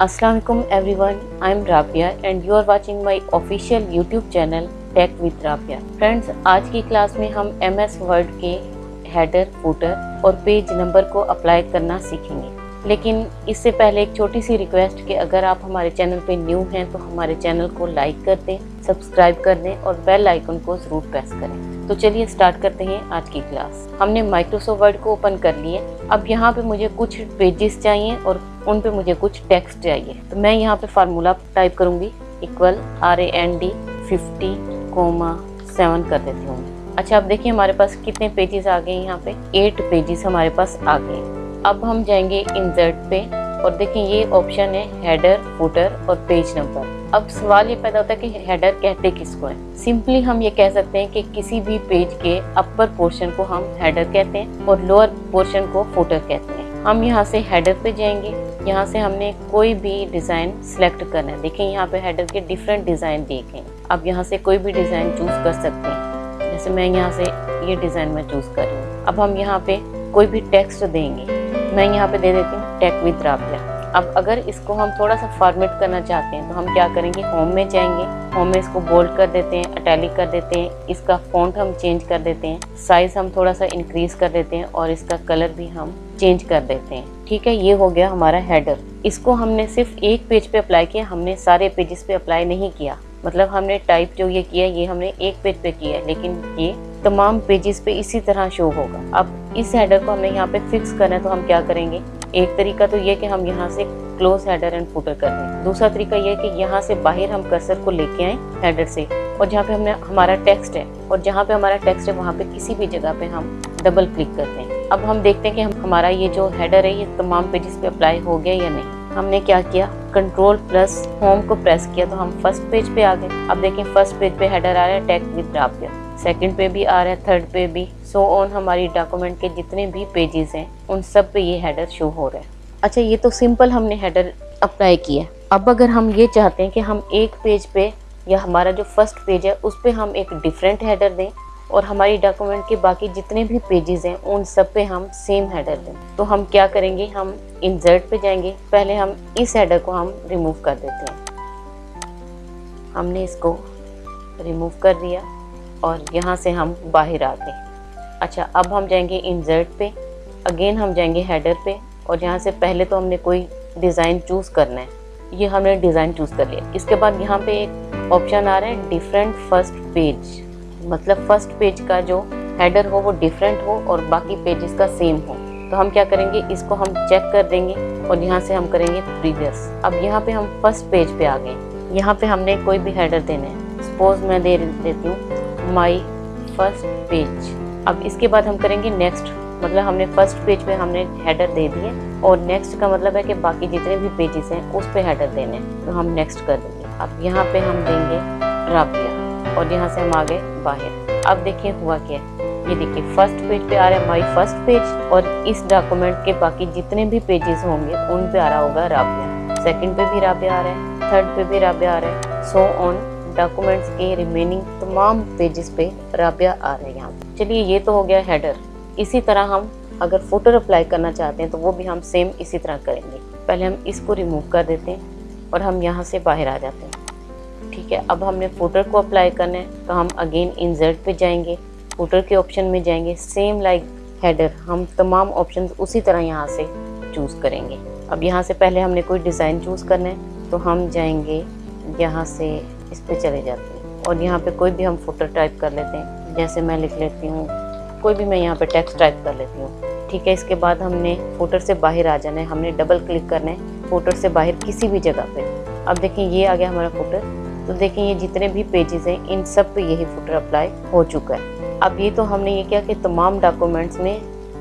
अस्सलाम वालेकुम everyone, I am Rabia and you are watching my official YouTube channel tech with Rabia. Friends, आज की class में हम एमएस वर्ड के हेडर, फुटर और पेज नंबर को अप्लाई करना सीखेंगे। लेकिन इससे पहले एक छोटी सी रिक्वेस्ट कि अगर आप हमारे चैनल पे न्यू हैं तो हमारे चैनल को लाइक कर दें, सब्सक्राइब कर दें और बेल आइकन को ज़रूर प्रेस करें। तो चलिए स्टार्ट करते हैं आज की क्लास। हमने माइक्रोसॉफ्ट वर्ड को ओपन कर लिए। अब यहाँ पे मुझे कुछ पेजेस चाहिए और उन पे मुझे कुछ टेक्स्ट चाहिए। तो मैं यहाँ पे फार्मूला टाइप करूँगी, इक्वल RAND 50,7 कर देती हूँ। अच्छा, अब देखिए हमारे पास कितने पेजेस आ गए। यहाँ पे 8 पेजेस हमारे पास आ गए। अब हम जाएंगे इंसर्ट पे और देखें ये ऑप्शन है हेडर, फुटर और पेज नंबर। अब सवाल ये पैदा होता है कि हेडर कहते किसको है। सिंपली हम ये कह सकते हैं कि किसी भी पेज के अपर पोर्शन को हम हेडर कहते हैं और लोअर पोर्शन को फुटर कहते हैं। हम यहाँ से हेडर पे जाएंगे। यहाँ से हमने कोई भी डिज़ाइन सिलेक्ट करना है। देखें यहाँ पे हेडर के डिफरेंट डिज़ाइन दिए गए हैं। अब यहाँ से कोई भी डिज़ाइन चूज कर सकते हैं। जैसे मैं यहाँ से ये डिज़ाइन में चूज कर रही हूँ। अब हम यहाँ पे कोई भी टेक्स्ट देंगे। मैं यहाँ पे दे देती हूँ टेक विद राबिया। अब अगर इसको हम थोड़ा सा फॉर्मेट करना चाहते हैं तो हम क्या करेंगे, होम में जाएंगे। होम में इसको बोल्ड कर देते हैं, इटैलिक कर देते हैं। इसका फॉन्ट हम चेंज कर देते हैं, साइज हम थोड़ा सा इंक्रीज कर देते हैं और इसका कलर भी हम चेंज कर देते हैं। ठीक है, ये हो गया हमारा हेडर। इसको हमने सिर्फ एक पेज पे अप्लाई किया, हमने सारे पेजेस पे अप्लाई नहीं किया। मतलब हमने टाइप जो ये किया ये हमने एक पेज पे किया है, लेकिन ये तमाम पेजेस पे इसी तरह शो होगा। अब इस हेडर को हमने यहाँ पे फिक्स करना है तो हम क्या करेंगे, एक तरीका तो ये कि हम यहाँ से क्लोज हेडर एंड फुटर कर दें। दूसरा तरीका ये कि यहाँ से बाहर हम कर्सर को लेके आए हेडर से और जहाँ पे हमने हमारा टेक्स्ट है और जहाँ पे हमारा टेक्स्ट है वहाँ पे किसी भी जगह पे हम डबल क्लिक करते हैं। अब हम देखते हैं कि हमारा ये जो हेडर है ये तमाम पेजेस पे अप्लाई हो गया या नहीं। हमने क्या किया, Ctrl+ होम को प्रेस किया तो हम फर्स्ट पेज पे आ गए। अब देखें फर्स्ट पेज पे हेडर आ रहा है टेक विद राबिया, सेकंड पे भी आ रहा है, थर्ड पे भी, सो ऑन। हमारी डॉक्यूमेंट के जितने भी पेजेस हैं उन सब पे ये हेडर शो हो रहा है। अच्छा, ये तो सिंपल हमने हेडर अप्लाई किया। अब अगर हम ये चाहते हैं कि हम एक पेज पे या हमारा जो फर्स्ट पेज है उस पे हम एक डिफरेंट हेडर दें और हमारी डॉक्यूमेंट के बाकी जितने भी पेजेस हैं उन सब पे हम सेम हेडर दें, तो हम क्या करेंगे, हम इंसर्ट पे जाएंगे। पहले हम इस हेडर को हम रिमूव कर देते हैं। हमने इसको रिमूव कर दिया और यहाँ से हम बाहर आ गए। अच्छा, अब हम जाएंगे इंसर्ट पे, अगेन हम जाएंगे हेडर पे और यहाँ से पहले तो हमने कोई डिज़ाइन चूज़ करना है। ये हमने डिज़ाइन चूज़ कर लिया। इसके बाद यहाँ पे एक ऑप्शन आ रहा है डिफरेंट फर्स्ट पेज, मतलब फर्स्ट पेज का जो हेडर हो वो डिफरेंट हो और बाकी पेजेस का सेम हो। तो हम क्या करेंगे, इसको हम चेक कर देंगे और यहाँ से हम करेंगे प्रीवियस। अब यहाँ पे हम फर्स्ट पेज पे आ गए। यहाँ पे हमने कोई भी हेडर देना है। सपोज मैं दे देती हूँ माई फर्स्ट पेज। अब इसके बाद हम करेंगे नेक्स्ट, मतलब हमने फर्स्ट पेज पे हमने हेडर दे दिए और नेक्स्ट का मतलब है कि बाकी जितने भी पेजेस हैं उस पे हेडर देने हैं, तो हम नेक्स्ट कर देंगे। अब यहाँ पे हम देंगे राबिया और यहाँ से हम आ गए बाहर। अब देखिए हुआ क्या, ये देखिए फर्स्ट पेज पे आ रहा है माई फर्स्ट पेज और इस डॉक्यूमेंट के बाकी जितने भी पेजेस होंगे उन पे आ रहा होगा राबिया। सेकंड पे भी राबिया आ रहा है, थर्ड पे भी राबिया आ रहा है, सो ऑन। डॉक्यूमेंट्स के रिमेनिंग तमाम पेजेस पे राबिया आ रहा है यहाँ पे। चलिए, ये तो हो गया हेडर। इसी तरह हम अगर फुटर अप्लाई करना चाहते हैं तो वो भी हम सेम इसी तरह करेंगे। पहले हम इसको रिमूव कर देते हैं और हम यहाँ से बाहर आ जाते हैं। ठीक है, अब हमने फुटर को अप्लाई करना है तो हम अगेन इंसर्ट पे जाएंगे, फुटर के ऑप्शन में जाएंगे, सेम लाइक हेडर हम तमाम ऑप्शंस उसी तरह यहाँ से चूज़ करेंगे। अब यहाँ से पहले हमने कोई डिज़ाइन चूज़ करना है तो हम जाएंगे यहाँ से इस पे चले जाते हैं और यहाँ पे कोई भी हम फुटर टाइप कर लेते हैं। जैसे मैं लिख लेती हूँ कोई भी, मैं यहाँ पे टेक्स्ट टाइप कर लेती हूँ। ठीक है, इसके बाद हमने फुटर से बाहर आ जाना है, हमने डबल क्लिक करना है फुटर से बाहर किसी भी जगह पे। अब देखें ये आ गया हमारा फुटर। तो देखें ये जितने भी पेजेस हैं इन सब पे यही फुटर अप्लाई हो चुका है। अब ये तो हमने ये किया कि तमाम डॉक्यूमेंट्स में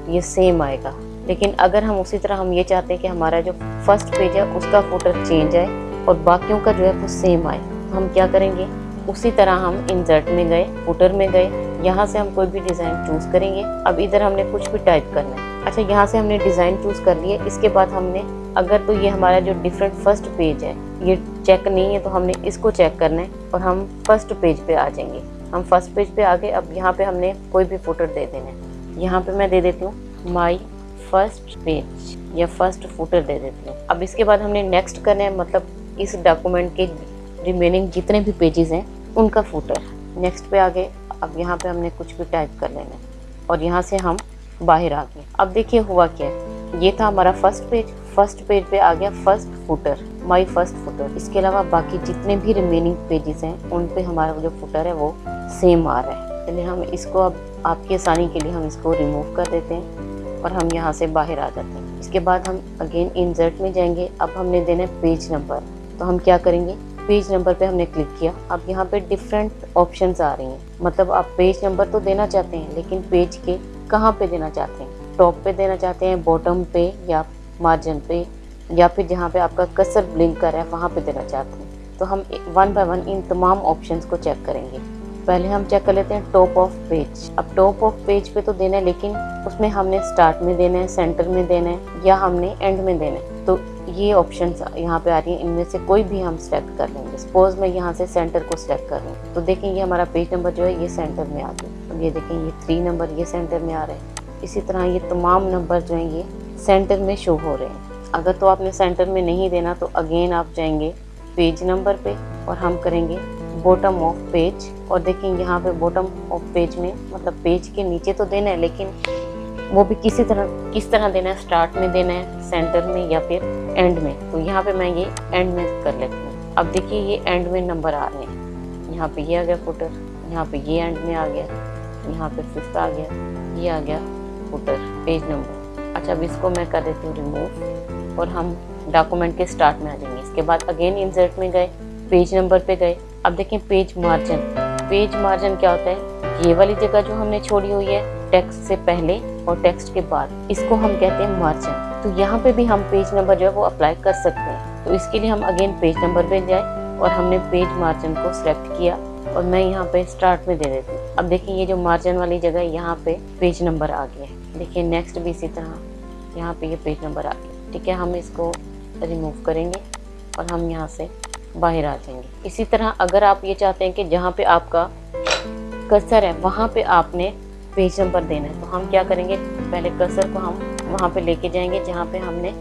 ये सेम आएगा, लेकिन अगर हम उसी तरह हम ये चाहते हैं कि हमारा जो फर्स्ट पेज है उसका फुटर चेंज आए और बाकियों का जो है वो सेम आए, तो हम क्या करेंगे, उसी तरह हम इंसर्ट में गए, फुटर में गए, यहाँ से हम कोई भी डिज़ाइन चूज़ करेंगे। अब इधर हमने कुछ भी टाइप करना है। अच्छा, यहाँ से हमने डिज़ाइन चूज़ कर लिए। इसके बाद हमने अगर तो ये हमारा जो डिफरेंट फर्स्ट पेज है ये चेक नहीं है तो हमने इसको चेक करना है और हम फर्स्ट पेज पे आ जाएंगे। हम फर्स्ट पेज पे आ गए। अब यहाँ पे हमने कोई भी फुटर दे देना है। यहाँ पे मैं दे देती हूँ माई फर्स्ट पेज या फर्स्ट फुटर दे देती हूँ। अब इसके बाद हमने नेक्स्ट करना है, मतलब इस डॉक्यूमेंट के रिमेनिंग जितने भी पेजेस हैं उनका फुटर। नेक्स्ट पे आ गए। अब यहाँ पे हमने कुछ भी टाइप कर लेना है और यहाँ से हम बाहर आ गए। अब देखिए हुआ क्या है, ये था हमारा फर्स्ट पेज पे आ गया first footer, my first footer. इसके अलावा बाकी जितने भी रिमेनिंग पेजेस हैं उन पे हमारा जो फुटर है वो सेम आ रहा है। चलिए हम इसको अब आपकी आसानी के लिए हम इसको रिमूव कर देते हैं और हम यहाँ से बाहर आ जाते हैं। इसके बाद हम अगेन इंसर्ट में जाएंगे। अब हमने देना है पेज नंबर, तो हम क्या करेंगे, पेज नंबर पे हमने क्लिक किया। अब यहाँ पे डिफरेंट ऑप्शंस आ रही हैं, मतलब आप पेज नंबर तो देना चाहते हैं लेकिन पेज के कहाँ पे देना चाहते हैं, टॉप पे देना चाहते हैं, बॉटम पे या मार्जिन पे, या फिर जहाँ पे आपका कर्सर ब्लिंक कर रहा है वहाँ पे देना चाहते हैं। तो हम वन बाय वन इन तमाम ऑप्शंस को चेक करेंगे। पहले हम चेक कर लेते हैं टॉप ऑफ पेज। अब टॉप ऑफ पेज पे तो देना है, लेकिन उसमें हमने स्टार्ट में देना है, सेंटर में देना है या हमने एंड में देना है। तो ये ऑप्शंस यहाँ पे आ रही हैं, इनमें से कोई भी हम सिलेक्ट कर लेंगे। सपोज मैं यहाँ से सेंटर को सिलेक्ट कर लूँ तो देखें ये हमारा पेज नंबर जो है ये सेंटर में आ गया। अब ये देखें ये 3 नंबर ये सेंटर में आ रहे हैं। इसी तरह ये तमाम नंबर जो हैं ये सेंटर में शो हो रहे हैं। अगर तो आपने सेंटर में नहीं देना तो अगेन आप जाएंगे पेज नंबर पे और हम करेंगे बॉटम ऑफ पेज। और देखें यहाँ पे बॉटम ऑफ पेज में मतलब पेज के नीचे तो देना है, लेकिन वो भी किस तरह देना है, स्टार्ट में देना है, सेंटर में या फिर एंड में। तो यहाँ पे मैं ये एंड में कर लेती हूँ। अब देखिए ये एंड में नंबर आ रहे हैं। यहाँ पे ये आ गया फुटर, यहाँ पे ये एंड में आ गया, यहाँ पे 5th आ गया, ये आ गया फुटर पेज नंबर। अच्छा अब इसको मैं कर देती हूँ रिमूव और हम डॉक्यूमेंट के स्टार्ट में आ जाएंगे। इसके बाद अगेन इंसर्ट में गए, पेज नंबर पे गए। अब देखें पेज मार्जिन। पेज मार्जिन क्या होता है, ये वाली जगह जो हमने छोड़ी हुई है टेक्स्ट से पहले और टेक्स्ट के बाद, इसको हम कहते हैं मार्जिन। तो यहाँ पे भी हम पेज नंबर जो है वो अप्लाई कर सकते हैं। तो इसके लिए हम अगेन पेज नंबर पे जाए और हमने पेज मार्जिन को सिलेक्ट किया और मैं यहाँ पे स्टार्ट में दे देती हूँ। अब देखिए ये जो मार्जिन वाली जगह यहाँ पे पेज नंबर आ गया है। देखिए नेक्स्ट भी इसी तरह यहाँ पे ये पेज नंबर आ गया। ठीक है, हम इसको रिमूव करेंगे और हम यहाँ से बाहर आ जाएंगे। इसी तरह अगर आप ये चाहते हैं कि जहाँ पे आपका कर्सर है वहाँ पे आपने पेज नंबर देना है, तो हम क्या करेंगे, पहले कर्सर को हम वहाँ पे लेके जाएंगे जहाँ पे हमने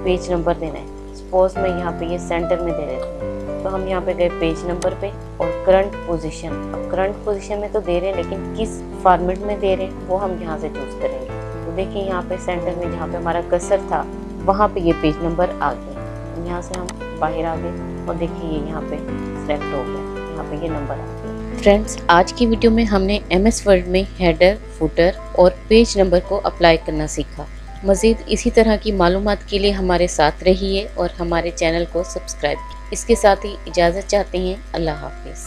पेज नंबर देना है। सपोज मैं यहाँ पे ये सेंटर में दे देती हूँ, तो हम यहाँ पे गए पेज नंबर पे और करंट पोजीशन। अब करंट पोजीशन में तो दे रहे हैं, लेकिन किस फॉर्मेट में दे रहे हैं वो हम यहाँ से चूज करेंगे। तो देखिए यहाँ पे सेंटर में जहाँ पे हमारा कर्सर था वहाँ पे ये पेज नंबर आ गया। यहाँ से हम बाहर आ गए और देखिए ये यहाँ पे सेलेक्ट हो गया, यहाँ पे ये नंबर आ गया। फ्रेंड्स आज की वीडियो में हमने MS वर्ड में हेडर, फुटर और पेज नंबर को अप्लाई करना सीखा। मज़ीद इसी तरह की मालूमात के लिए हमारे साथ रहिए और हमारे चैनल को सब्सक्राइब कीजिए। इसके साथ ही इजाज़त चाहते हैं। अल्लाह हाफिज़।